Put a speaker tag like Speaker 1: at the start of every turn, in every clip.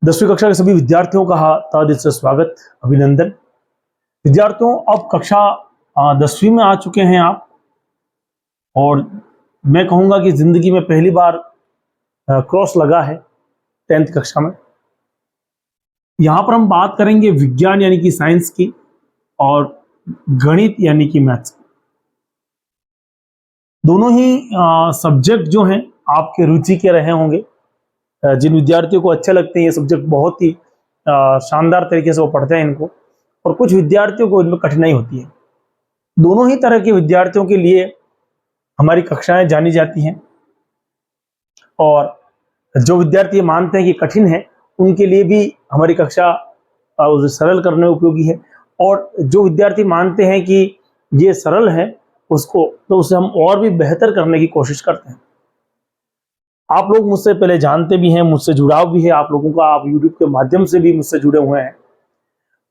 Speaker 1: 10वीं कक्षा के सभी विद्यार्थियों का तहे दिल से स्वागत, अभिनंदन। विद्यार्थियों, अब कक्षा 10वीं में आ चुके हैं आप, और मैं कहूँगा कि जिंदगी में पहली बार क्रॉस लगा है 10th कक्षा में। यहाँ पर हम बात करेंगे विज्ञान यानी कि साइंस की और गणित यानी कि मैथ्स की। दोनों ही सब्जेक्ट जो हैं आपके रुचि के रहे होंगे। जिन विद्यार्थियों को अच्छे लगते हैं ये सब्जेक्ट, बहुत ही शानदार तरीके से वो पढ़ते हैं इनको, और कुछ विद्यार्थियों को इनमें कठिनाई होती है। दोनों ही तरह के विद्यार्थियों के लिए हमारी कक्षाएं जानी जाती हैं, और जो विद्यार्थी मानते हैं कि कठिन है उनके लिए भी हमारी कक्षा सरल करने में उपयोगी है, और जो विद्यार्थी मानते हैं कि ये सरल है तो उसे हम और भी बेहतर करने की कोशिश करते हैं। आप लोग मुझसे पहले जानते भी हैं, मुझसे जुड़ाव भी है आप लोगों का। आप YouTube के माध्यम से भी मुझसे जुड़े हुए हैं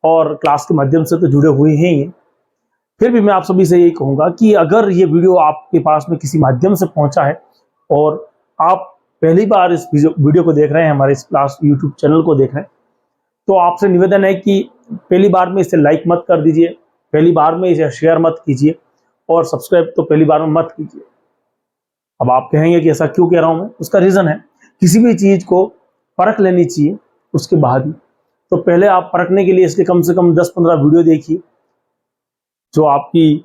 Speaker 1: और क्लास के माध्यम से तो जुड़े हुए हैं ही। फिर भी मैं आप सभी से यही कहूँगा कि अगर ये वीडियो आपके पास में किसी माध्यम से पहुंचा है और आप पहली बार इस वीडियो को देख रहे हैं, हमारे इस क्लास YouTube चैनल को देख रहे हैं, तो आपसे निवेदन है कि पहली बार में इसे लाइक मत कर दीजिए, पहली बार में इसे शेयर मत कीजिए, और सब्सक्राइब तो पहली बार में मत कीजिए। अब आप कहेंगे कि ऐसा क्यों कह रहा हूं मैं? उसका रीजन है, किसी भी चीज को परख लेनी चाहिए उसके बाद ही। तो पहले आप परखने के लिए इसके कम से कम 10-15 वीडियो देखिए। जो आपकी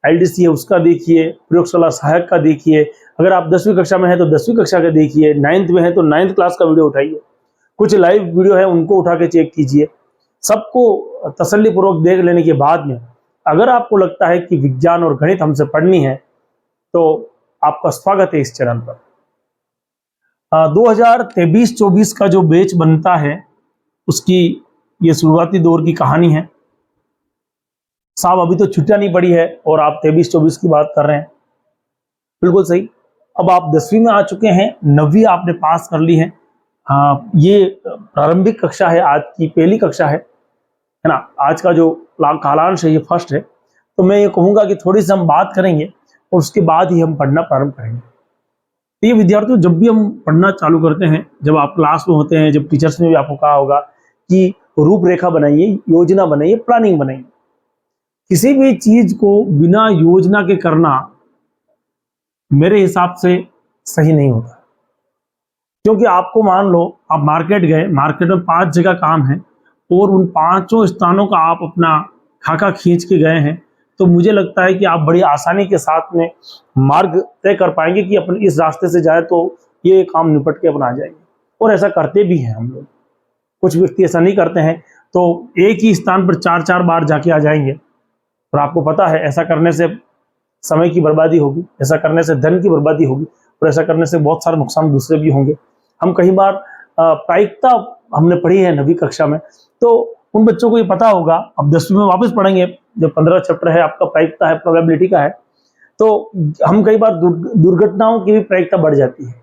Speaker 1: LDC है उसका देखिए, प्रयोगशाला सहायक का देखिए। अगर आप 10वीं कक्षा में है तो 10वीं कक्षा का देखिए, 9th में है तो 9th क्लास का वीडियो उठाइए। कुछ लाइव वीडियो है उनको उठा के चेक कीजिए। सबको तसल्ली पूर्वक देख लेने के बाद में अगर आपको लगता है कि विज्ञान और गणित हमसे पढ़नी है तो आपका स्वागत है इस चैनल पर। 2023-24 का जो बैच बनता है उसकी ये शुरुआती दौर की कहानी है। साहब अभी तो छुट्टियां नहीं पड़ी है और आप 23-24 की बात कर रहे हैं। बिल्कुल सही। अब आप 10वीं में आ चुके हैं, 9वीं आपने पास कर ली है। ये प्रारंभिक कक्षा है, आज की पहली कक्षा है ना। आज का जो कालांश है ये फर्स्ट है। तो मैं ये कहूँगा कि थोड़ी सी हम बात करेंगे और उसके बाद ही हम पढ़ना प्रारंभ करेंगे। तो ये विद्यार्थियों, जब भी हम पढ़ना चालू करते हैं, जब आप क्लास में होते हैं, जब टीचर्स ने भी आपको कहा होगा कि रूपरेखा बनाइए, योजना बनाइए, प्लानिंग बनाइए। किसी भी चीज को बिना योजना के करना मेरे हिसाब से सही नहीं होता। क्योंकि आपको मान लो आप मार्केट गए, मार्केट में 5 जगह काम है और उन 5 स्थानों का आप अपना खाका खींच के गए हैं, तो मुझे लगता है कि आप बड़ी आसानी के साथ में मार्ग तय कर पाएंगे कि अपन इस रास्ते से जाए तो ये काम निपट के अपन आ जाएंगे। और ऐसा करते भी हैं हम लोग। कुछ व्यक्ति ऐसा नहीं करते हैं, तो एक ही स्थान पर 4-4 बार जाके आ जाएंगे, और आपको पता है ऐसा करने से समय की बर्बादी होगी, ऐसा करने से धन की बर्बादी होगी, और ऐसा करने से बहुत सारे नुकसान दूसरे भी होंगे। हम कई बार प्रायिकता हमने पढ़ी है 9वीं कक्षा में, तो उन बच्चों को ये पता होगा। अब 10वीं में वापस पढ़ेंगे, जब 15 चैप्टर है आपका प्रायिकता है, प्रोबेबिलिटी का है, तो हम कई बार दुर्घटनाओं की भी प्रायिकता बढ़ जाती है।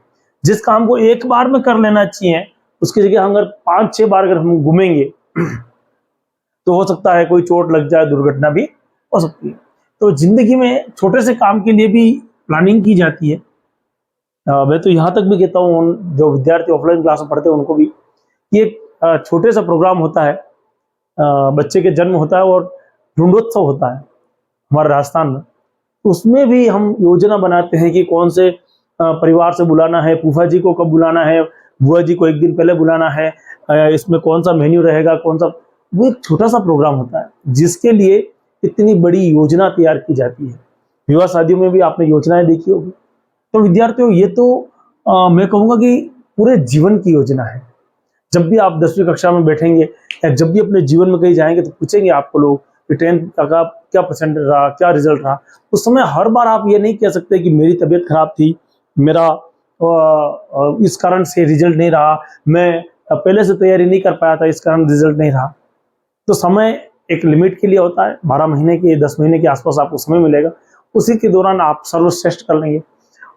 Speaker 1: जिस काम को एक बार में कर लेना चाहिए उसकी जगह हम अगर 5-6 बार अगर हम घूमेंगे तो हो सकता है कोई चोट लग जाए, दुर्घटना भी हो सकती है। तो जिंदगी में छोटे से काम के लिए भी प्लानिंग की जाती है। मैं तो यहाँ तक भी कहता हूँ जो विद्यार्थी ऑफलाइन क्लास में पढ़ते हैं उनको भी, कि एक छोटे सा प्रोग्राम होता है, बच्चे के जन्म होता है और ढूंढोत्सव होता है हमारे राजस्थान में। उसमें भी हम योजना बनाते हैं कि कौन से परिवार से बुलाना है, फूफा जी को कब बुलाना है, बुआ जी को एक दिन पहले बुलाना है, इसमें कौन सा मेन्यू रहेगा, कौन सा। वो एक छोटा सा प्रोग्राम होता है जिसके लिए इतनी बड़ी योजना तैयार की जाती है। विवाह शादियों में भी आपने योजनाएं देखी होगी। तो विद्यार्थियों, ये तो मैं कहूँगा कि पूरे जीवन की योजना है। जब भी आप 10वीं कक्षा में बैठेंगे या जब भी अपने जीवन में कहीं जाएंगे तो पूछेंगे आपको लोग कि 10th का क्या परसेंट रहा, क्या रिजल्ट रहा। उस समय हर बार आप ये नहीं कह सकते कि मेरी तबीयत खराब थी, मेरा इस कारण से रिजल्ट नहीं रहा, मैं पहले से तैयारी नहीं कर पाया था इस कारण रिजल्ट नहीं रहा। तो समय एक लिमिट के लिए होता है, 12 महीने के 10 महीने के आसपास आपको समय मिलेगा, उसी के दौरान आप सर्वश्रेष्ठ कर लेंगे।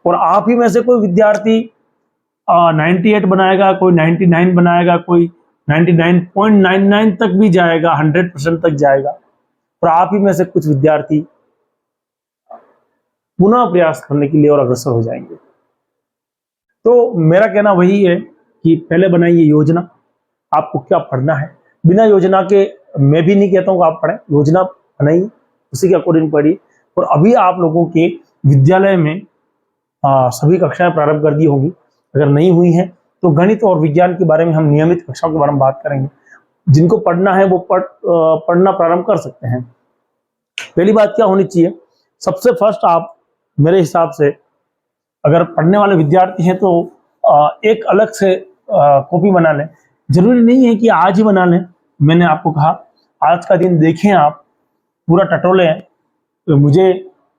Speaker 1: और आप ही में से कोई विद्यार्थी 98 बनाएगा, कोई 99 बनाएगा, कोई 99.99 तक भी जाएगा, 100% तक जाएगा। और आप ही में से कुछ विद्यार्थी पुनः प्रयास करने के लिए और अग्रसर हो जाएंगे। तो मेरा कहना वही है कि पहले बनाइए योजना, आपको क्या पढ़ना है। बिना योजना के मैं भी नहीं कहता हूँ कि आप पढ़ें, योजना बनाइए, उसी के अकॉर्डिंग पढ़िए। और अभी आप लोगों के विद्यालय में सभी कक्षाएं प्रारंभ कर दी होंगी, अगर नहीं हुई हैं तो गणित और विज्ञान के बारे में हम नियमित कक्षाओं के बारे में बात करेंगे। जिनको पढ़ना है वो पढ़ना प्रारंभ कर सकते हैं। पहली बात क्या होनी चाहिए, सबसे फर्स्ट आप मेरे हिसाब से अगर पढ़ने वाले विद्यार्थी हैं तो एक अलग से कॉपी बना लें। जरूरी नहीं है कि आज ही बना लें, मैंने आपको कहा आज का दिन देखें, आप पूरा टटोलें, तो मुझे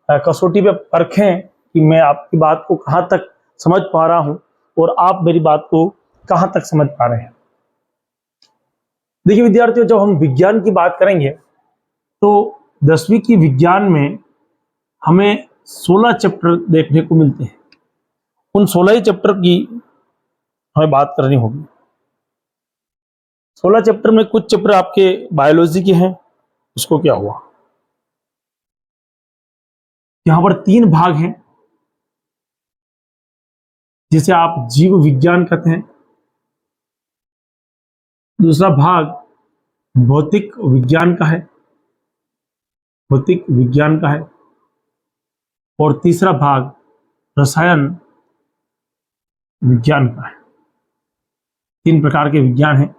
Speaker 1: कसौटी पे परखें कि मैं आपकी बात को कहाँ तक समझ पा रहा हूँ और आप मेरी बात को कहाँ तक समझ पा रहे हैं। देखिए विद्यार्थियों, जब हम विज्ञान की बात करेंगे तो 10वीं की विज्ञान में हमें 16 चैप्टर देखने को मिलते हैं। उन 16 ही चैप्टर की हमें बात करनी होगी। 16 चैप्टर में कुछ चैप्टर आपके बायोलॉजी के हैं, उसको क्या हुआ। यहां पर 3 भाग हैं जिसे आप जीव विज्ञान कहते हैं, दूसरा भाग भौतिक विज्ञान का है, भौतिक विज्ञान का है, और तीसरा भाग रसायन विज्ञान का है। 3 प्रकार के विज्ञान हैं।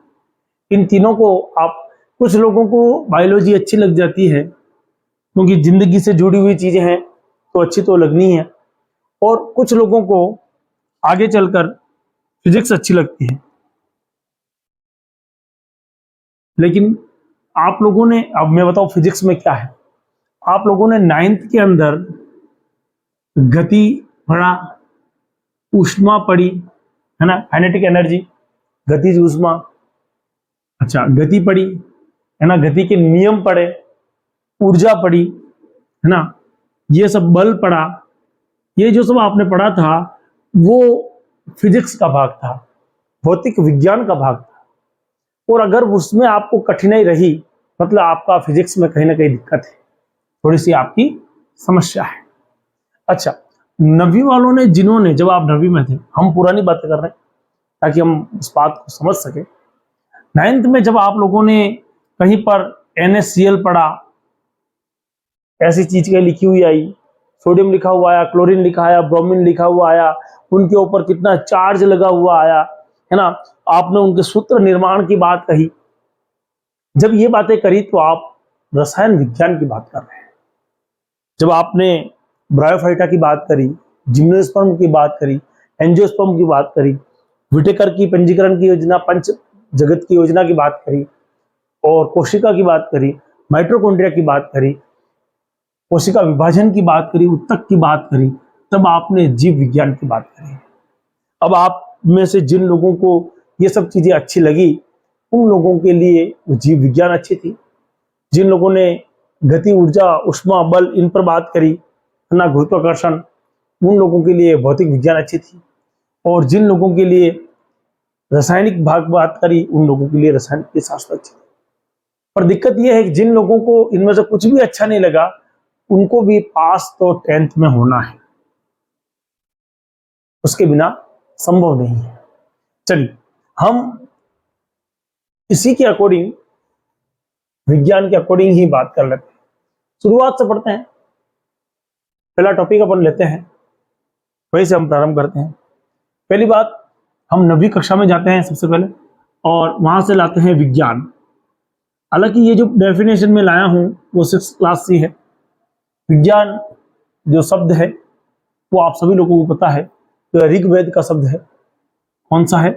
Speaker 1: इन तीनों को आप, कुछ लोगों को बायोलॉजी अच्छी लग जाती है क्योंकि जिंदगी से जुड़ी हुई चीजें हैं तो अच्छी तो लगनी है, और कुछ लोगों को आगे चलकर फिजिक्स अच्छी लगती है। लेकिन आप लोगों ने, अब मैं बताऊं फिजिक्स में क्या है, आप लोगों ने 9th के अंदर गति पढ़ा, ऊष्मा पढ़ी है ना, काइनेटिक एनर्जी, गतिज ऊष्मा, अच्छा गति पढ़ी है ना, गति के नियम पढ़े, ऊर्जा पढ़ी है ना, ये सब बल पढ़ा। ये जो सब आपने पढ़ा था वो फिजिक्स का भाग था, भौतिक विज्ञान का भाग था। और अगर उसमें आपको कठिनाई रही, मतलब आपका फिजिक्स में कहीं ना कहीं दिक्कत है, थोड़ी सी आपकी समस्या है। अच्छा, 9वीं वालों ने, जिन्होंने, जब आप 9वीं में थे, हम पुरानी बातें कर रहे हैं ताकि हम उस बात को समझ सके। 9th में जब आप लोगों ने कहीं पर NaCl पढ़ा, ऐसी चीज के लिखी हुई आई, सोडियम लिखा हुआ आया, क्लोरीन लिखा आया, ब्रोमीन लिखा हुआ आया, उनके ऊपर कितना चार्ज लगा हुआ आया है ना, आपने उनके सूत्र निर्माण की बात कही। जब ये बातें करी तो आप रसायन विज्ञान की बात कर रहे हैं। जब आपने ब्रायोफाइटा की बात करी, जिम्नोस्पर्म की बात करी, एंजियोस्पर्म की बात करी, विटेकर की पंजीकरण की योजना, पंच जगत की योजना की बात करी, और कोशिका की बात करी, माइटोकॉन्ड्रिया की बात करी, कोशिका विभाजन की बात करी, उत्तक की बात करी, तब आपने जीव विज्ञान की बात करी। अब आप में से जिन लोगों को ये सब चीजें अच्छी लगी, उन लोगों के लिए जीव विज्ञान अच्छी थी। जिन लोगों ने गति, ऊर्जा, ऊष्मा, बल, इन पर बात करी ना, गुरुत्वाकर्षण, उन लोगों के लिए भौतिक विज्ञान अच्छी थी। और जिन लोगों के लिए रासायनिक भाग बात करी, उन लोगों के लिए रासायनिक शास्त्र अच्छी थी। पर दिक्कत यह है कि जिन लोगों को इनमें से कुछ भी अच्छा नहीं लगा, उनको भी पास तो 10th में होना है, उसके बिना संभव नहीं है। चलिए हम इसी के अकॉर्डिंग, विज्ञान के अकॉर्डिंग ही बात कर लेते हैं। शुरुआत से पढ़ते हैं, पहला टॉपिक अपन लेते हैं, वहीं से हम प्रारंभ करते हैं। पहली बात, हम 9वीं कक्षा में जाते हैं सबसे पहले, और वहां से लाते हैं विज्ञान। हालांकि ये जो डेफिनेशन में लाया हूं वो 6th क्लास से है। विज्ञान जो शब्द है वो आप सभी लोगों को पता है, तो ऋग्वेद का शब्द है। कौन सा है?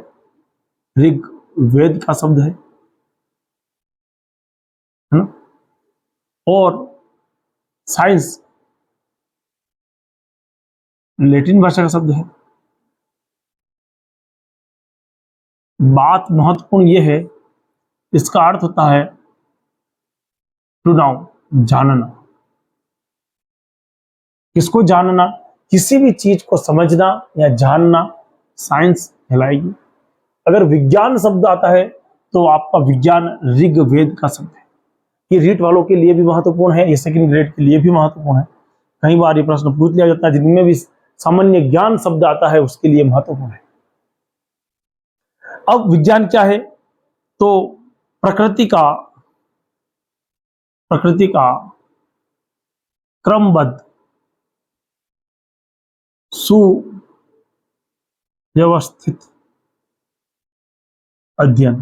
Speaker 1: ऋग्वेद का शब्द है ना। और साइंस लैटिन भाषा का शब्द है। बात महत्वपूर्ण यह है, इसका अर्थ होता है टू नाउ, जानना। किसको जानना? किसी भी चीज को समझना या जानना साइंस कहलाएगी। अगर विज्ञान शब्द आता है तो आपका विज्ञान ऋग्वेद का शब्द है। ये रीट वालों के लिए भी महत्वपूर्ण है, ये सेकंड ग्रेड के लिए भी महत्वपूर्ण है। कई बार ये प्रश्न पूछ लिया जाता है, जिनमें भी सामान्य ज्ञान शब्द आता है उसके लिए महत्वपूर्ण है। अब विज्ञान क्या है? तो प्रकृति का क्रमबद्ध सुव्यवस्थित अध्ययन।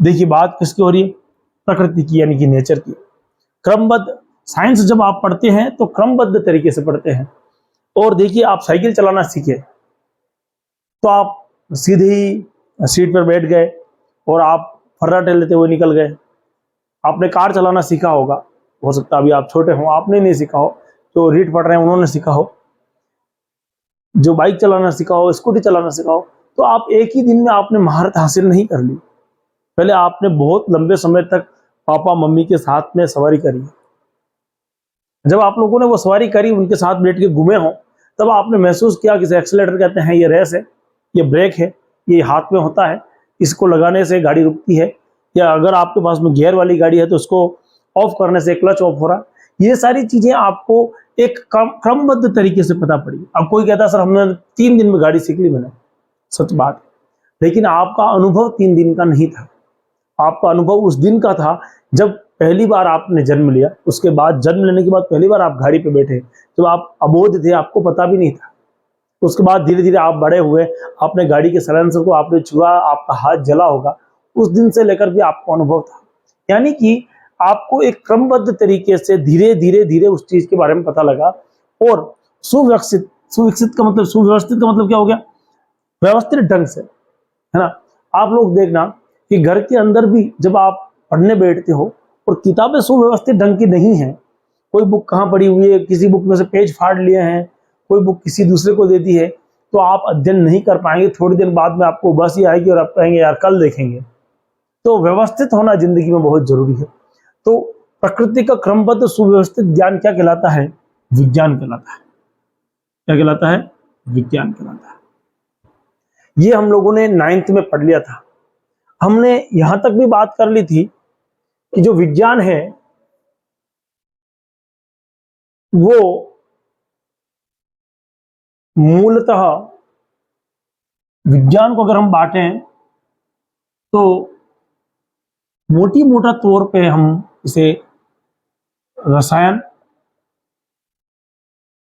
Speaker 1: देखिए बात किसकी हो रही है? प्रकृति की, यानी कि नेचर की। क्रमबद्ध, साइंस जब आप पढ़ते हैं तो क्रमबद्ध तरीके से पढ़ते हैं। और देखिए आप साइकिल चलाना सीखे तो आप सीधे ही सीट पर बैठ गए और आप फर्राटे लेते हुए निकल गए। आपने कार चलाना सीखा होगा, हो सकता है अभी आप छोटे हो, आपने नहीं सीखा हो, जो रीट पढ़ रहे हैं उन्होंने सीखा हो, जो बाइक चलाना सीखा हो, स्कूटी चलाना सीखा हो, तो आप एक ही दिन में आपने महारत हासिल नहीं कर ली। पहले आपने बहुत लंबे समय तक पापा मम्मी के साथ में सवारी करी। जब आप लोगों ने वो सवारी करी, उनके साथ बैठ के घूमे हो, तब आपने महसूस किया कि एक्सीलरेटर कहते हैं, ये रेस है, ये ब्रेक है, ये हाथ में होता है, इसको लगाने से गाड़ी रुकती है, या अगर आपके पास में गियर वाली गाड़ी है तो उसको ऑफ करने से क्लच ऑफ हो रहा। ये सारी चीजें आपको एक क्रमबद्ध तरीके से पता पड़ी। अब कोई कहता सर हमने 3 दिन में गाड़ी सीख ली मैंने, सच बात, लेकिन आपका अनुभव 3 दिन का नहीं था। आपका अनुभव उस दिन का था जब पहली बार आपने जन्म लिया, उसके बाद जन्म लेने के बाद पहली बार आप गाड़ी पे बैठे, जब आप अबोध थे, आपको पता भी नहीं था। उसके बाद धीरे धीरे आप बड़े हुए, आपने गाड़ी के साइलेंसर को आपने छुआ, आपका हाथ जला होगा, उस दिन से लेकर भी आपको अनुभव था। यानी कि आपको एक क्रमबद्ध तरीके से धीरे धीरे धीरे उस चीज के बारे में पता लगा। और सुविकसित का मतलब, सुव्यवस्थित का मतलब क्या हो गया? व्यवस्थित ढंग से, है ना। आप लोग देखना कि घर के अंदर भी जब आप पढ़ने बैठते हो और किताबें सुव्यवस्थित ढंग की नहीं है, कोई बुक कहाँ पड़ी हुई है, किसी बुक में से पेज फाड़ लिए हैं, कोई बुक किसी दूसरे को दे दी है, तो आप अध्ययन नहीं कर पाएंगे। थोड़ी देर बाद में आपको बस ही आएगी और आप कहेंगे यार कल देखेंगे। तो व्यवस्थित होना जिंदगी में बहुत जरूरी है। तो प्रकृति का क्रमबद्ध सुव्यवस्थित ज्ञान क्या कहलाता है? विज्ञान कहलाता है। क्या कहलाता है? विज्ञान कहलाता है। ये हम लोगों ने 9th में पढ़ लिया था। हमने यहां तक भी बात कर ली थी कि जो विज्ञान है वो मूलतः, विज्ञान को अगर हम बांटें तो मोटी मोटा तौर पे हम इसे रसायन,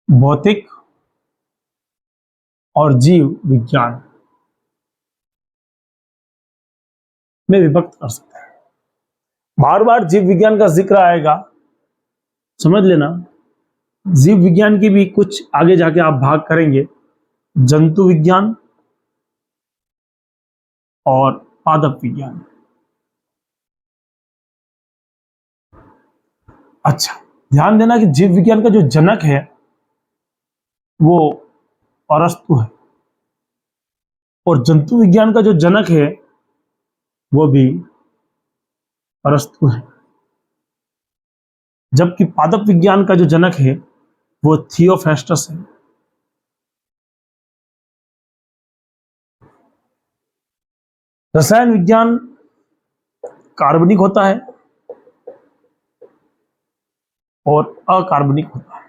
Speaker 1: भौतिक और जीव विज्ञान में विभक्त कर सकते हैं। बार बार जीव विज्ञान का जिक्र आएगा, समझ लेना। जीव विज्ञान की भी कुछ आगे जाके आप भाग करेंगे, जंतु विज्ञान और पादप विज्ञान। अच्छा, ध्यान देना कि जीव विज्ञान का जो जनक है वो अरस्तु है, और जंतु विज्ञान का जो जनक है वो भी अरस्तु है, जबकि पादप विज्ञान का जो जनक है वो थियोफेस्टस है। रसायन विज्ञान कार्बनिक होता है और अकार्बनिक होता है।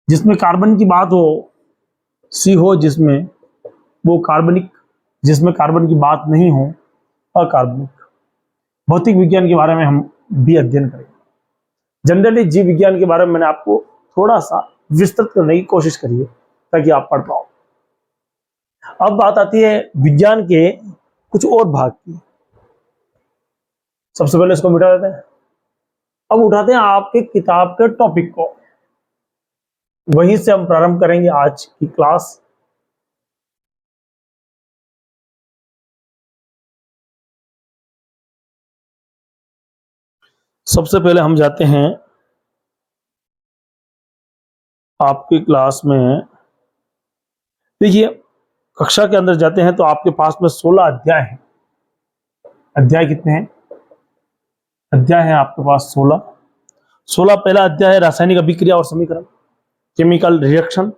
Speaker 1: जिसमें कार्बन की बात हो, सी हो, जिसमें वो कार्बनिक, जिसमें कार्बन की बात नहीं हो, अकार्बनिक। भौतिक विज्ञान के बारे में हम भी अध्ययन करेंगे। जनरली जीव विज्ञान के बारे में मैंने आपको थोड़ा सा विस्तृत करने की कोशिश करी है ताकि आप पढ़ पाओ। अब बात आती है विज्ञान के कुछ और भाग की। सबसे पहले इसको मिटा देते हैं। अब उठाते हैं आपके किताब के टॉपिक को, वहीं से हम प्रारंभ करेंगे आज की क्लास। सबसे पहले हम जाते हैं आपकी क्लास में। देखिए कक्षा के अंदर जाते हैं तो आपके पास में 16 अध्याय हैं। अध्याय कितने हैं? अध्याय है आपके पास 16। पहला अध्याय है रासायनिक अभिक्रिया और समीकरण, केमिकल रिएक्शन।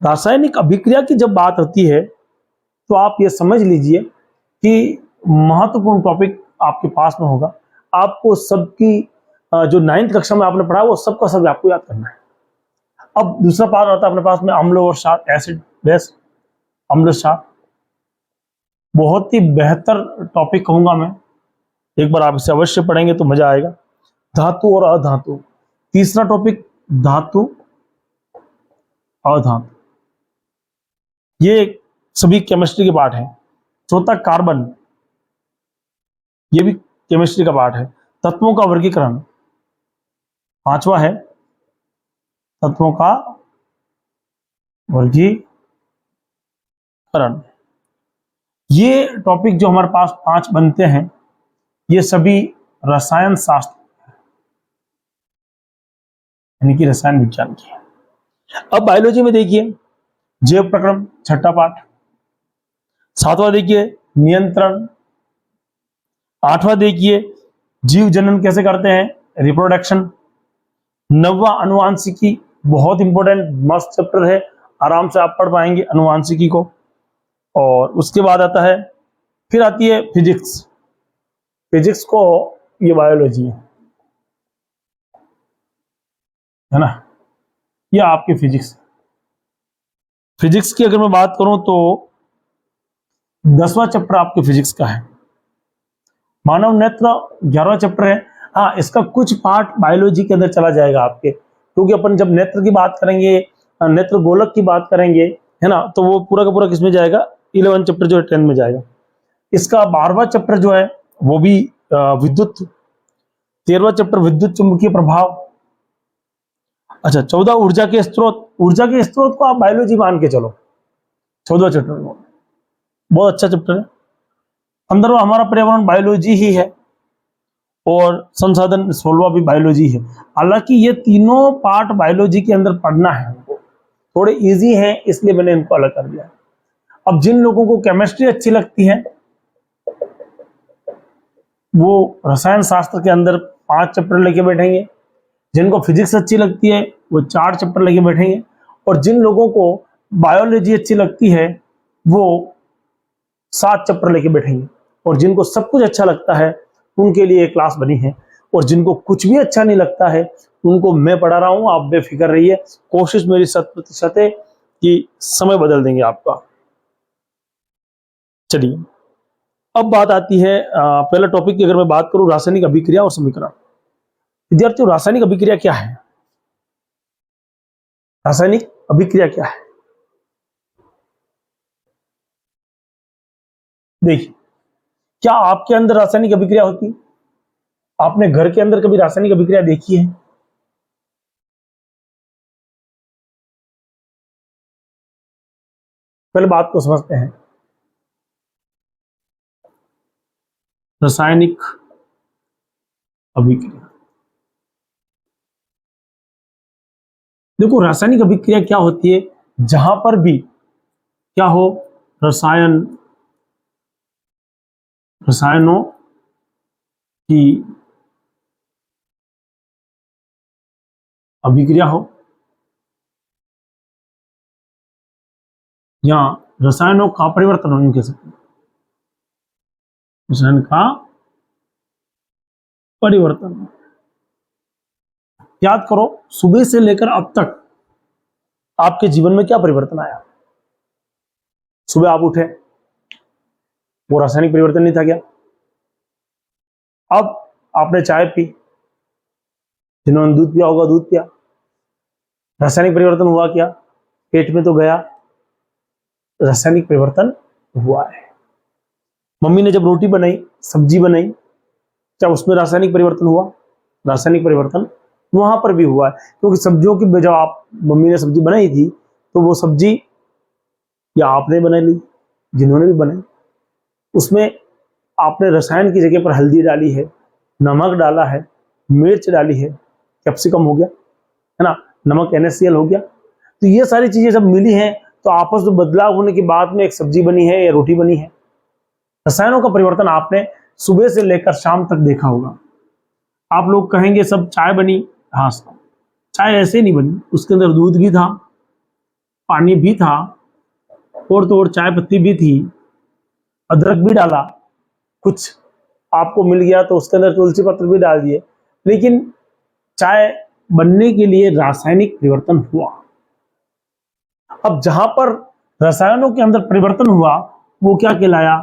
Speaker 1: रासायनिक अभिक्रिया की जब बात होती है तो आप ये समझ लीजिए कि महत्वपूर्ण टॉपिक आपके पास में होगा। आपको सबकी जो 9th कक्षा में आपने पढ़ा वो सबका सब आपको याद करना है। अब दूसरा पार्ट आता है अपने पास में अम्ल और क्षार, एसिड बेस। अम्ल क्षार, बहुत ही बेहतर टॉपिक कहूंगा मैं, एक बार आप इसे अवश्य पढ़ेंगे तो मजा आएगा। धातु और अधातु, तीसरा टॉपिक धातु अधातु, ये सभी केमिस्ट्री के पार्ट हैं। चौथा कार्बन, ये भी केमिस्ट्री का पार्ट है। तत्वों का वर्गीकरण, पांचवा है तत्वों का वर्गीकरण। ये टॉपिक जो हमारे पास 5 बनते हैं, ये सभी रसायन शास्त्र यानी कि रसायन विज्ञान की है। अब बायोलॉजी में देखिए जैव प्रक्रम, छठा पाठ। सातवां देखिए नियंत्रण। आठवां देखिए जीव जनन कैसे करते हैं, रिप्रोडक्शन। नौवां अनुवांशिकी, बहुत इंपॉर्टेंट मस्त चैप्टर है, आराम से आप पढ़ पाएंगे अनुवांशिकी को। और उसके बाद आता है, फिर आती है फिजिक्स। फिजिक्स को ये बायोलॉजी है ना, ये आपकी फिजिक्स। फिजिक्स की अगर मैं बात करूं तो 10वां चैप्टर आपके फिजिक्स का है। मानव नेत्र 11वां चैप्टर है। हाँ, इसका कुछ पार्ट बायोलॉजी के अंदर चला जाएगा आपके, क्योंकि अपन जब नेत्र की बात करेंगे, नेत्र गोलक की बात करेंगे, है ना, तो वो पूरा का पूरा किसमें जाएगा, 11 चैप्टर जो है 10 में जाएगा। इसका 12वां चैप्टर जो है वो भी विद्युत। 13वां चैप्टर विद्युत चुंबकीय प्रभाव। अच्छा, 14 ऊर्जा के स्रोत। ऊर्जा के स्रोत को आप बायोलॉजी मान के चलो, 14वां चैप्टर में, बहुत अच्छा चैप्टर है। 15वां हमारा पर्यावरण, बायोलॉजी ही है। और संसाधन 16वां भी बायोलॉजी है। हालांकि ये तीनों पार्ट बायोलॉजी के अंदर पढ़ना है, थोड़े इजी हैं, इसलिए मैंने इनको अलग कर दिया। अब जिन लोगों को केमिस्ट्री अच्छी लगती है वो रसायन शास्त्र के अंदर 5 चैप्टर लेके बैठेंगे। जिनको फिजिक्स अच्छी लगती है वो 4 चैप्टर लेके बैठेंगे। और जिन लोगों को बायोलॉजी अच्छी लगती है वो 7 चैप्टर लेके बैठेंगे। और जिनको सब कुछ अच्छा लगता है उनके लिए एक क्लास बनी है। और जिनको कुछ भी अच्छा नहीं लगता है उनको मैं पढ़ा रहा हूं, आप बेफिक्र रहिए। कोशिश मेरी 100% है कि समय बदल देंगे आपका। चलिए, अब बात आती है पहला टॉपिक की अगर मैं बात करूं, रासायनिक अभिक्रिया और समीकरण। विद्यार्थियों, रासायनिक अभिक्रिया क्या है? रासायनिक अभिक्रिया क्या है? देखिए, क्या आपके अंदर रासायनिक अभिक्रिया होती है? आपने घर के अंदर कभी रासायनिक अभिक्रिया देखी है? पहले बात को समझते हैं। रासायनिक अभिक्रिया, देखो रासायनिक अभिक्रिया क्या होती है, जहां पर भी क्या हो, रसायनों की अभिक्रिया हो या रसायनों का परिवर्तन हो, कह सकते हैं रसायन का परिवर्तन। याद करो, सुबह से लेकर अब तक आपके जीवन में क्या परिवर्तन आया? सुबह आप उठे, वो रासायनिक परिवर्तन नहीं था क्या? अब आपने चाय पी, जिन्होंने दूध पिया होगा दूध पिया, रासायनिक परिवर्तन हुआ क्या? पेट में तो गया, रासायनिक परिवर्तन हुआ है। मम्मी ने जब रोटी बनाई, सब्जी बनाई, क्या उसमें रासायनिक परिवर्तन हुआ? रासायनिक परिवर्तन वहां पर भी हुआ है, क्योंकि सब्जियों की जब आप मम्मी ने सब्जी बनाई थी तो वो सब्जी या आपने बना ली, जिन्होंने भी बनाई, उसमें आपने रसायन की जगह पर हल्दी डाली है, नमक डाला है, मिर्च डाली है, कैप्सिकम हो गया, है ना, नमक NaCl हो गया। तो ये सारी चीजें जब मिली हैं तो आपस में बदलाव होने के बाद में एक सब्जी बनी है या रोटी बनी है। रसायनों का परिवर्तन आपने सुबह से लेकर शाम तक देखा होगा। आप लोग कहेंगे सब चाय बनी, हाँ, चाय ऐसे नहीं बनी, उसके अंदर दूध भी था, पानी भी था, और तो और चाय पत्ती भी थी, अदरक भी डाला, कुछ आपको मिल गया तो उसके अंदर तुलसी पत्र भी डाल दिए, लेकिन चाय बनने के लिए रासायनिक परिवर्तन हुआ। अब जहां पर रसायनों के अंदर परिवर्तन हुआ वो क्या कहलाया?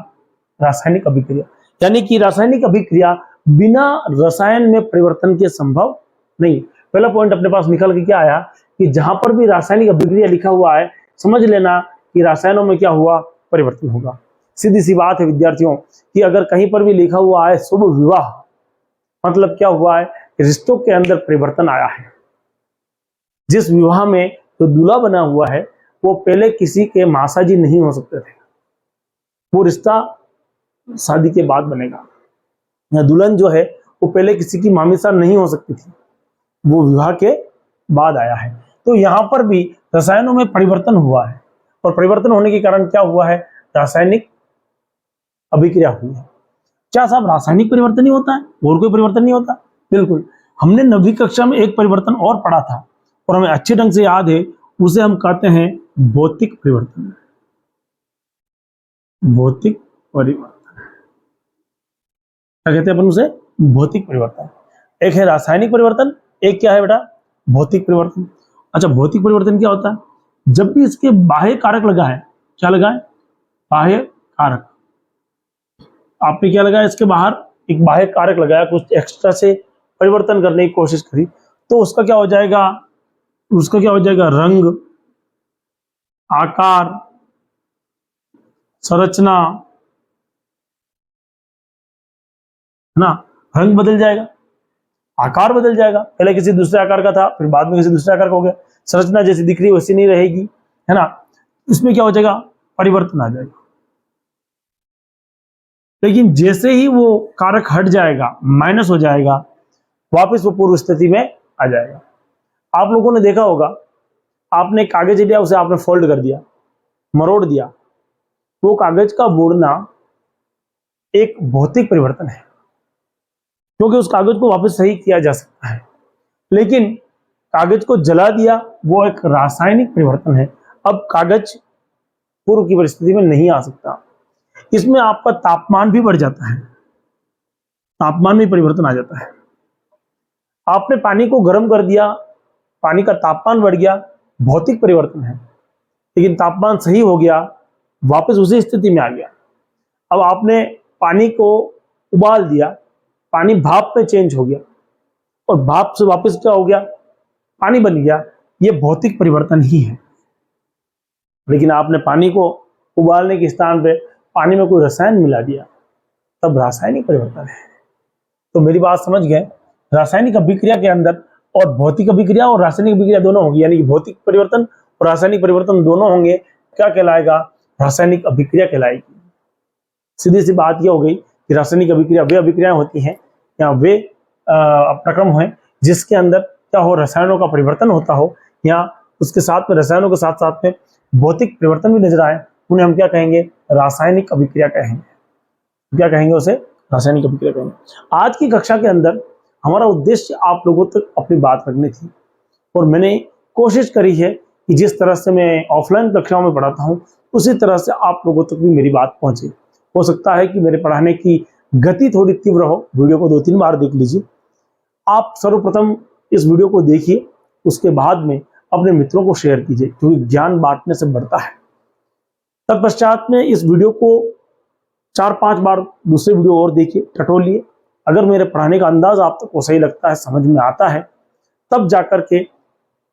Speaker 1: रासायनिक अभिक्रिया। यानी कि रासायनिक अभिक्रिया बिना रसायन में परिवर्तन के संभव नहीं। पहला पॉइंट अपने पास निकल के क्या आया कि जहां पर भी रासायनिक अभिक्रिया लिखा हुआ है समझ लेना कि रासायनों में क्या हुआ? परिवर्तन होगा। सीधी सी बात है विद्यार्थियों कि अगर कहीं पर भी लिखा हुआ है शुभ विवाह, मतलब क्या हुआ है? रिश्तों के अंदर परिवर्तन आया है। जिस विवाह में जो दूल्हा बना हुआ है वो पहले किसी के मासाजी नहीं हो सकते थे, वो रिश्ता शादी के बाद बनेगा। या दुल्हन जो है वो पहले किसी की मामीसा नहीं हो सकती थी, वो विवाह के बाद आया है। तो यहां पर भी रसायनों में परिवर्तन हुआ है और परिवर्तन होने के कारण क्या हुआ है? रासायनिक अभिक्रिया हुई है। क्या साहब रासायनिक परिवर्तन ही होता है और कोई परिवर्तन नहीं होता? बिल्कुल। हमने 9वीं कक्षा में एक परिवर्तन और पढ़ा था और हमें अच्छे ढंग से याद है, उसे हम कहते हैं भौतिक परिवर्तन। भौतिक परिवर्तन क्या कहते हैं अपन उसे? भौतिक परिवर्तन। एक है रासायनिक परिवर्तन, एक क्या है बेटा? भौतिक परिवर्तन। अच्छा, भौतिक परिवर्तन क्या होता है? जब भी इसके बाह्य कारक लगा है, क्या लगा है? बाह्य कारक। आपने क्या लगाया? इसके बाहर एक बाह्य कारक लगाया, कुछ एक्स्ट्रा से परिवर्तन करने की कोशिश करी, तो उसका क्या हो जाएगा? उसका क्या हो जाएगा? रंग, आकार, संरचना, है ना? रंग बदल जाएगा, आकार बदल जाएगा। पहले किसी दूसरे आकार का था, फिर बाद में किसी दूसरे आकार का हो गया। संरचना जैसी दिख रही है वैसी नहीं रहेगी, है ना? इसमें क्या हो जाएगा? परिवर्तन आ जाएगा। लेकिन जैसे ही वो कारक हट जाएगा, माइनस हो जाएगा, वापस वो पूर्व स्थिति में आ जाएगा। आप लोगों ने देखा होगा, आपने कागज लिया, उसे आपने फोल्ड कर दिया, मरोड़ दिया, वो कागज का मोड़ना एक भौतिक परिवर्तन है, क्योंकि उस कागज को वापस सही किया जा सकता है। लेकिन कागज को जला दिया, वो एक रासायनिक परिवर्तन है। अब कागज पूर्व की परिस्थिति में नहीं आ सकता। इसमें आपका तापमान भी बढ़ जाता है, तापमान में परिवर्तन आ जाता है। आपने पानी को गर्म कर दिया, पानी का तापमान बढ़ गया, भौतिक परिवर्तन है। लेकिन तापमान सही हो गया, वापस उसी स्थिति में आ गया। अब आपने पानी को उबाल दिया, पानी भाप में चेंज हो गया और भाप से वापस क्या हो गया? पानी बन गया। ये भौतिक परिवर्तन ही है। लेकिन आपने पानी को उबालने के स्थान पे पानी में कोई रसायन मिला दिया, तब रासायनिक परिवर्तन है। तो मेरी बात समझ गए? रासायनिक अभिक्रिया के अंदर और भौतिक अभिक्रिया और रासायनिक अभिक्रिया दोनों होंगी, यानी कि भौतिक परिवर्तन और रासायनिक परिवर्तन दोनों होंगे। क्या कहलाएगा? रासायनिक अभिक्रिया कहलाएगी। सीधी सी बात यह हो गई कि रासायनिक अभिक्रिया वे अभिक्रियाएं होती हैं या वे प्रक्रम हैं जिसके अंदर क्या हो? रसायनों का परिवर्तन होता हो, या उसके साथ में रसायनों के साथ साथ में भौतिक परिवर्तन भी नजर आए, उन्हें हम क्या कहेंगे? रासायनिक अभिक्रिया कहेंगे। क्या कहेंगे उसे? रासायनिक अभिक्रिया कहेंगे। आज की कक्षा के अंदर हमारा उद्देश्य आप लोगों तक अपनी बात रखनी थी और मैंने कोशिश करी है कि जिस तरह से मैं ऑफलाइन कक्षाओं में पढ़ाता हूं उसी तरह से आप लोगों तक भी मेरी बात पहुंचे। हो सकता है कि मेरे पढ़ाने की गति थोड़ी तीव्र हो, वीडियो को 2-3 बार देख लीजिए। आप सर्वप्रथम इस वीडियो को देखिए, उसके बाद में अपने मित्रों को शेयर कीजिए, क्योंकि ज्ञान बांटने से बढ़ता है। तत्पश्चात में इस वीडियो को 4-5 बार दूसरे वीडियो और देखिए, टटोलिए। अगर मेरे पढ़ाने का अंदाज आप तक को सही लगता है, समझ में आता है, तब जाकर के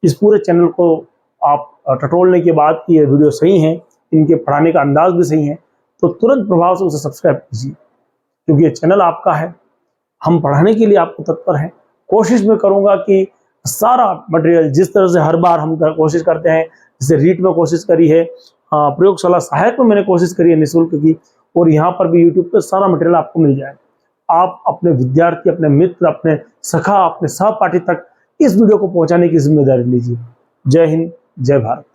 Speaker 1: इस पूरे चैनल को आप टटोलने के बाद कि ये वीडियो सही है, इनके पढ़ाने का अंदाज भी सही है, तो तुरंत प्रभाव से उसे सब्सक्राइब कीजिए, क्योंकि ये चैनल आपका है, हम पढ़ाने के लिए आपको तत्पर हैं। कोशिश मैं करूंगा कि सारा मटेरियल जिस तरह से हर बार हम कोशिश करते हैं, जैसे रीट में कोशिश करी है, प्रयोगशाला सहायक में मैंने कोशिश करी है निःशुल्क की, और यहाँ पर भी यूट्यूब पर सारा मटेरियल आपको मिल जाए। आप अपने विद्यार्थी, अपने मित्र, अपने सखा, अपने सहपाठी तक इस वीडियो को पहुंचाने की जिम्मेदारी लीजिए। जय हिंद, जय भारत।